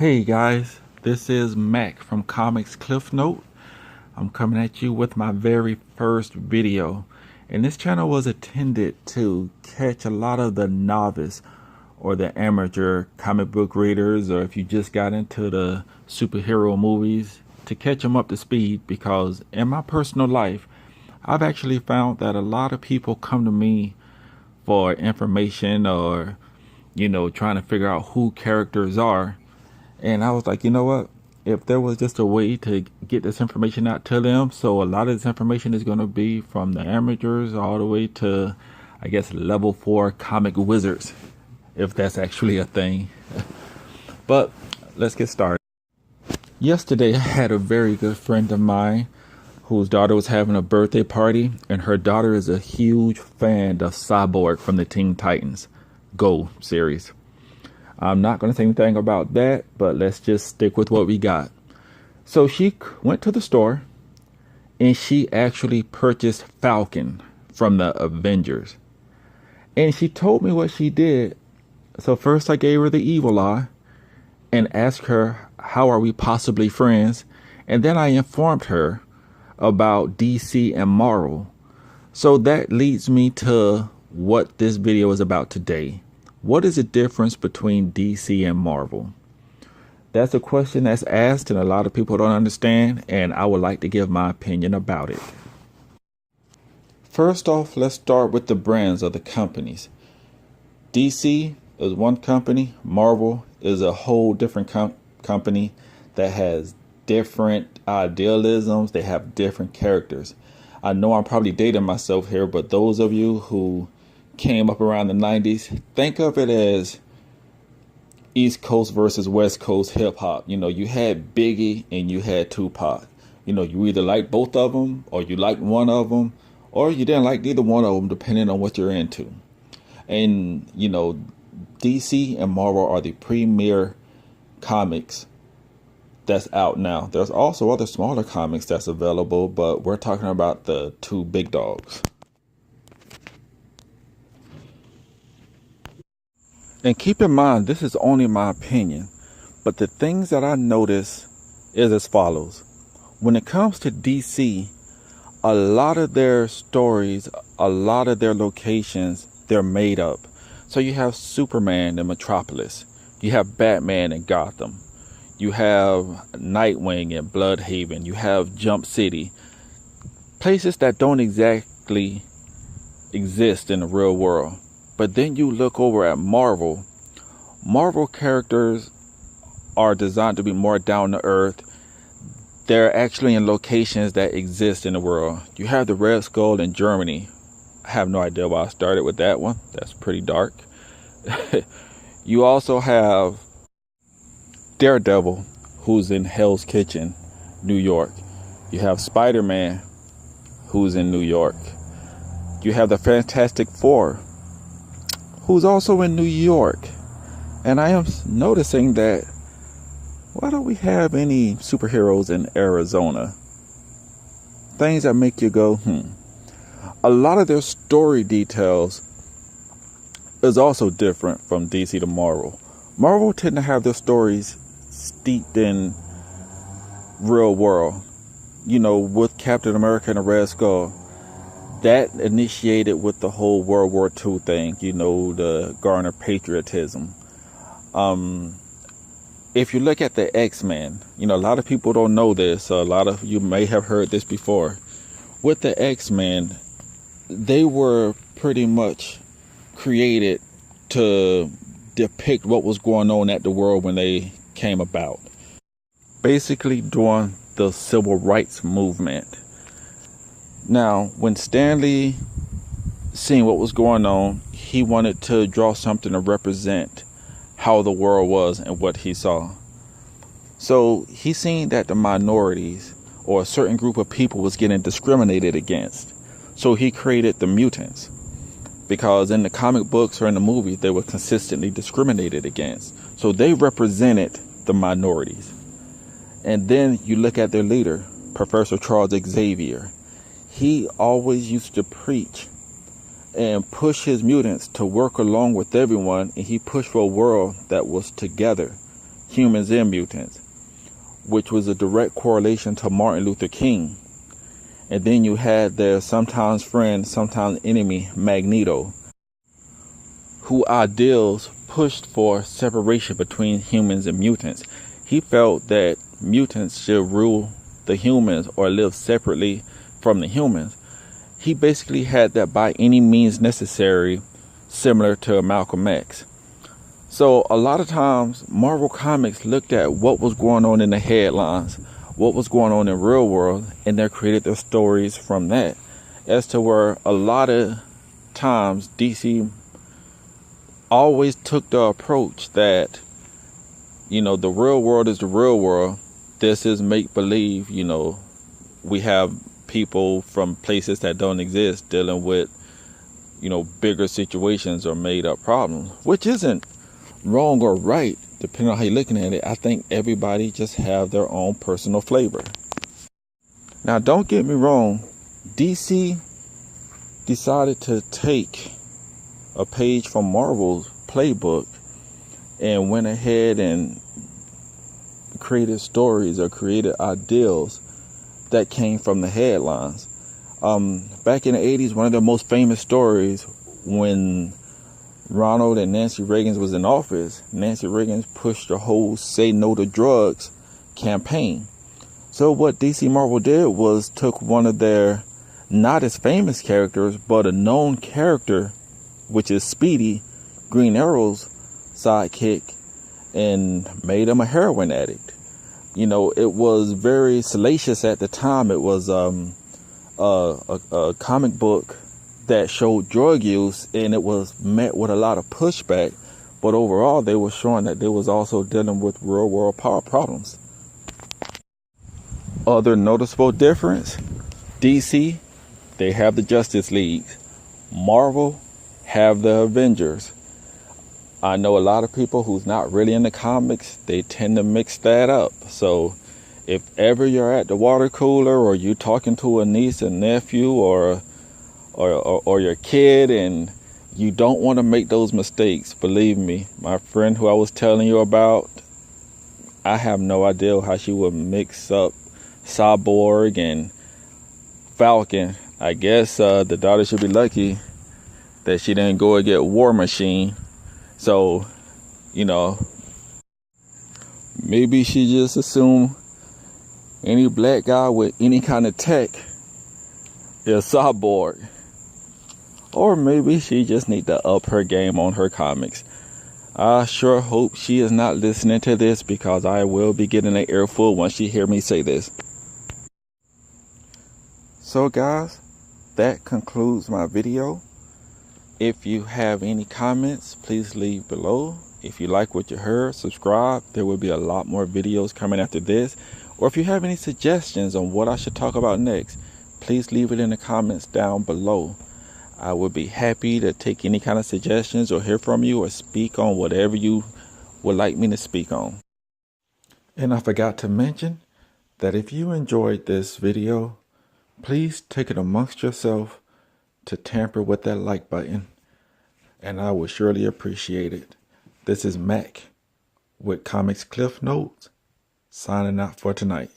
Hey guys, this is Mac from Comics Cliff Note. I'm coming at you with my very first video, and this channel was intended to catch a lot of the novice or the amateur comic book readers, or if you just got into the superhero movies, to catch them up to speed, because in my personal life I've actually found that a lot of people come to me for information or trying to figure out who characters are. And I was like, you know what? If there was just a way to get this information out to them, so a lot of this information is going to be from the amateurs all the way to, I guess, level 4 comic wizards, if that's actually a thing. But let's get started. Yesterday, I had a very good friend of mine whose daughter was having a birthday party, and her daughter is a huge fan of Cyborg from the Teen Titans Go series. I'm not going to say anything about that, but let's just stick with what we got. So she went to the store and she actually purchased Falcon from the Avengers. And she told me what she did. So first I gave her the evil eye and asked her, how are we possibly friends? And then I informed her about DC and Marvel. So that leads me to what this video is about today. What is the difference between DC and Marvel? That's a question that's asked and a lot of people don't understand, and I would like to give my opinion about it. First off, let's start with the brands of the companies. DC is one company. Marvel is a whole different company that has different idealisms. They have different characters. I know I'm probably dating myself here, but those of you who came up around the 90s, think of it as East Coast versus West Coast hip hop. You had Biggie and you had Tupac. You either liked both of them, or you liked one of them, or you didn't like neither one of them, depending on what you're into. And DC and Marvel are the premier comics that's out now. There's also other smaller comics that's available, but we're talking about the two big dogs. And keep in mind, this is only my opinion, but the things that I notice is as follows. When it comes to DC, a lot of their stories, a lot of their locations, they're made up. So you have Superman in Metropolis. You have Batman in Gotham. You have Nightwing in Bloodhaven. You have Jump City. Places that don't exactly exist in the real world. But then you look over at Marvel. Marvel characters are designed to be more down to earth. They're actually in locations that exist in the world. You have the Red Skull in Germany. I have no idea why I started with that one. That's pretty dark. You also have Daredevil, who's in Hell's Kitchen, New York. You have Spider-Man, who's in New York. You have the Fantastic Four, who's also in New York. And I am noticing that, why don't we have any superheroes in Arizona? Things that make you go, A lot of their story details is also different from DC to Marvel. Marvel tend to have their stories steeped in real world. With Captain America and the Red Skull, that initiated with the whole World War II thing, the garner patriotism. If you look at the X-Men, a lot of people don't know this. A lot of you may have heard this before. With the X-Men, they were pretty much created to depict what was going on at the world when they came about. Basically during the civil rights movement. Now, when Stan Lee seen what was going on, he wanted to draw something to represent how the world was and what he saw. So he seen that the minorities or a certain group of people was getting discriminated against. So he created the mutants, because in the comic books or in the movies, they were consistently discriminated against. So they represented the minorities. And then you look at their leader, Professor Charles Xavier. He always used to preach and push his mutants to work along with everyone, and he pushed for a world that was together. humans and mutants, which was a direct correlation to Martin Luther King. And then you had their sometimes friend, sometimes enemy, Magneto, who ideals pushed for separation between humans and mutants. He felt that mutants should rule the humans or live separately from the humans. He basically had that by any means necessary, similar to Malcolm X. So a lot of times Marvel Comics looked at what was going on in the headlines, what was going on in the real world, and they created their stories from that. As to where a lot of times DC always took the approach that, the real world is the real world. This is make believe. We have people from places that don't exist dealing with, bigger situations or made up problems, which isn't wrong or right, depending on how you're looking at it. I think everybody just have their own personal flavor. Now, don't get me wrong. DC decided to take a page from Marvel's playbook and went ahead and created stories or created ideals that came from the headlines. Back in the 80s, one of the most famous stories, when Ronald and Nancy Reagan was in office, Nancy Reagan pushed the whole Say No to Drugs campaign. So what DC Marvel did was took one of their not as famous characters, but a known character, which is Speedy, Green Arrow's sidekick, and made him a heroin addict. It was very salacious at the time. It was a comic book that showed drug use, and it was met with a lot of pushback. But overall, they were showing that they was also dealing with real world power problems. Other noticeable difference: DC, they have the Justice League. Marvel have the Avengers. I know a lot of people who's not really in the comics, they tend to mix that up. So if ever you're at the water cooler, or you talking to a niece and nephew, or your kid, and you don't want to make those mistakes, believe me, my friend who I was telling you about, I have no idea how she would mix up Cyborg and Falcon. I guess the daughter should be lucky that she didn't go and get War Machine. So, maybe she just assumed any black guy with any kind of tech is Cyborg. Or maybe she just need to up her game on her comics. I sure hope she is not listening to this, because I will be getting an earful once she hear me say this. So guys, that concludes my video. If you have any comments, please leave below. If you like what you heard, subscribe. There will be a lot more videos coming after this. Or if you have any suggestions on what I should talk about next, please leave it in the comments down below. I would be happy to take any kind of suggestions or hear from you or speak on whatever you would like me to speak on. And I forgot to mention that if you enjoyed this video, please take it amongst yourself to tamper with that like button, and I would surely appreciate it. This is Mac with Comics Cliff Notes, signing out for tonight.